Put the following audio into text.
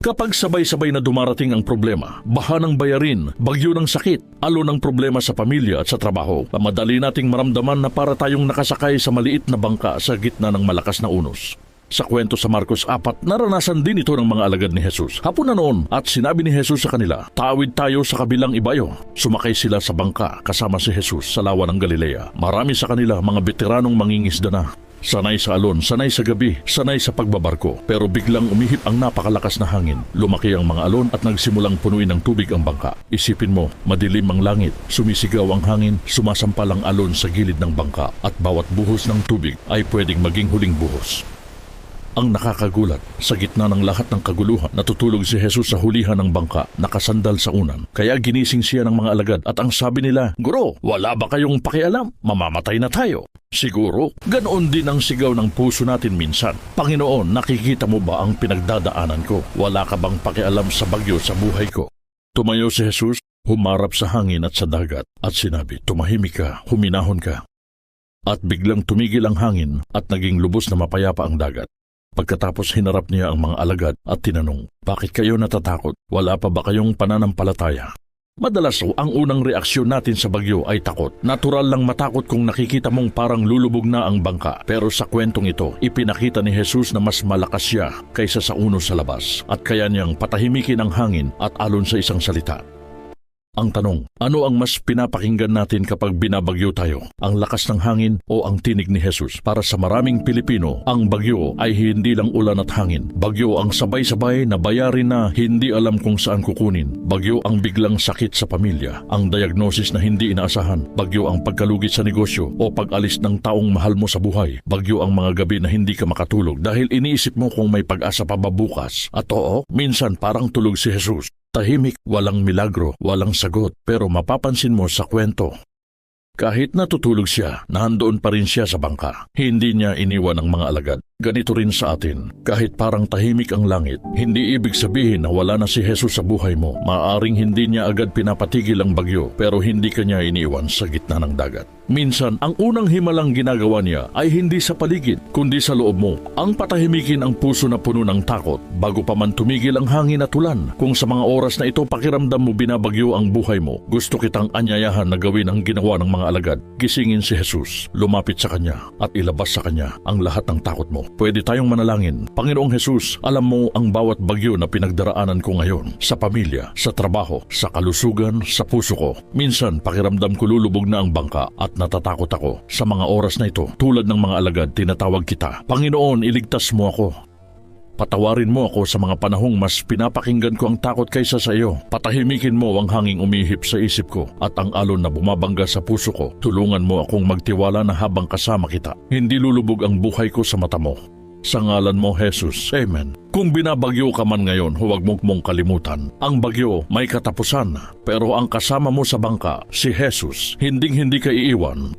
Kapag sabay-sabay na dumarating ang problema, baha ng bayarin, bagyo ng sakit, alon ng problema sa pamilya at sa trabaho, madali nating maramdaman na para tayong nakasakay sa maliit na bangka sa gitna ng malakas na unos. Sa kwento sa Marcos 4, naranasan din ito ng mga alagad ni Jesus. Hapon na noon at sinabi ni Jesus sa kanila, "Tawid tayo sa kabilang ibayo." Sumakay sila sa bangka kasama si Jesus sa lawa ng Galilea. Marami sa kanila mga veteranong mangingisda na. Sanay sa alon, sanay sa gabi, sanay sa pagbabarko. Pero biglang umihip ang napakalakas na hangin. Lumaki ang mga alon at nagsimulang punuin ng tubig ang bangka. Isipin mo, madilim ang langit, sumisigaw ang hangin, sumasampal ang alon sa gilid ng bangka at bawat buhos ng tubig ay pwedeng maging huling buhos. Ang nakakagulat, sa gitna ng lahat ng kaguluhan, natutulog si Jesus sa hulihan ng bangka, nakasandal sa unan. Kaya ginising siya ng mga alagad at ang sabi nila, "Guro, wala ba kayong pakialam? Mamamatay na tayo." Siguro, ganoon din ang sigaw ng puso natin minsan. "Panginoon, nakikita mo ba ang pinagdadaanan ko? Wala ka bang pakialam sa bagyo sa buhay ko?" Tumayo si Jesus, humarap sa hangin at sa dagat at sinabi, "Tumahimik ka, huminahon ka." At biglang tumigil ang hangin at naging lubos na mapayapa ang dagat. Pagkatapos hinarap niya ang mga alagad at tinanong, "Bakit kayo natatakot? Wala pa ba kayong pananampalataya?" Madalas ang unang reaksyon natin sa bagyo ay takot. Natural lang matakot kung nakikita mong parang lulubog na ang bangka. Pero sa kwentong ito, ipinakita ni Jesus na mas malakas siya kaysa sa unos sa labas at kaya niyang patahimikin ang hangin at alon sa isang salita. Ang tanong, ano ang mas pinapakinggan natin kapag binabagyo tayo? Ang lakas ng hangin o ang tinig ni Jesus? Para sa maraming Pilipino, ang bagyo ay hindi lang ulan at hangin. Bagyo ang sabay-sabay na bayarin na hindi alam kung saan kukunin. Bagyo ang biglang sakit sa pamilya, ang diagnosis na hindi inaasahan. Bagyo ang pagkalugit sa negosyo o pag-alis ng taong mahal mo sa buhay. Bagyo ang mga gabi na hindi ka makatulog dahil iniisip mo kung may pag-asa pa ba bukas. At oo, minsan parang tulog si Jesus. Tahimik, walang milagro, walang sagot, pero mapapansin mo sa kwento. Kahit natutulog siya, nandoon pa rin siya sa bangka. Hindi niya iniwan ang mga alagad. Ganito rin sa atin, kahit parang tahimik ang langit, hindi ibig sabihin na wala na si Jesus sa buhay mo. Maaaring hindi niya agad pinapatigil ang bagyo, pero hindi ka niya iniwan sa gitna ng dagat. Minsan, ang unang himalang ginagawa niya ay hindi sa paligid, kundi sa loob mo. Ang patahimikin ang puso na puno ng takot, bago pa man tumigil ang hangin at ulan. Kung sa mga oras na ito pakiramdam mo binabagyo ang buhay mo, gusto kitang anyayahan na gawin ang ginawa ng mga alagad. Gisingin si Jesus, lumapit sa kanya, at ilabas sa kanya ang lahat ng takot mo. Pwede tayong manalangin. Panginoong Jesus, alam mo ang bawat bagyo na pinagdaraanan ko ngayon, sa pamilya, sa trabaho, sa kalusugan, sa puso ko. Minsan, pakiramdam ko lulubog na ang bangka at natatakot ako. Sa mga oras na ito, tulad ng mga alagad, tinatawag kita. Panginoon, iligtas mo ako. Patawarin mo ako sa mga panahong mas pinapakinggan ko ang takot kaysa sa iyo. Patahimikin mo ang hanging umihip sa isip ko at ang alon na bumabangga sa puso ko. Tulungan mo akong magtiwala na habang kasama kita, hindi lulubog ang buhay ko sa mata mo. Sa ngalan mo, Jesus. Amen. Kung binabagyo ka man ngayon, huwag mong kalimutan. Ang bagyo may katapusan, pero ang kasama mo sa bangka, si Jesus, hinding-hindi ka iiwan.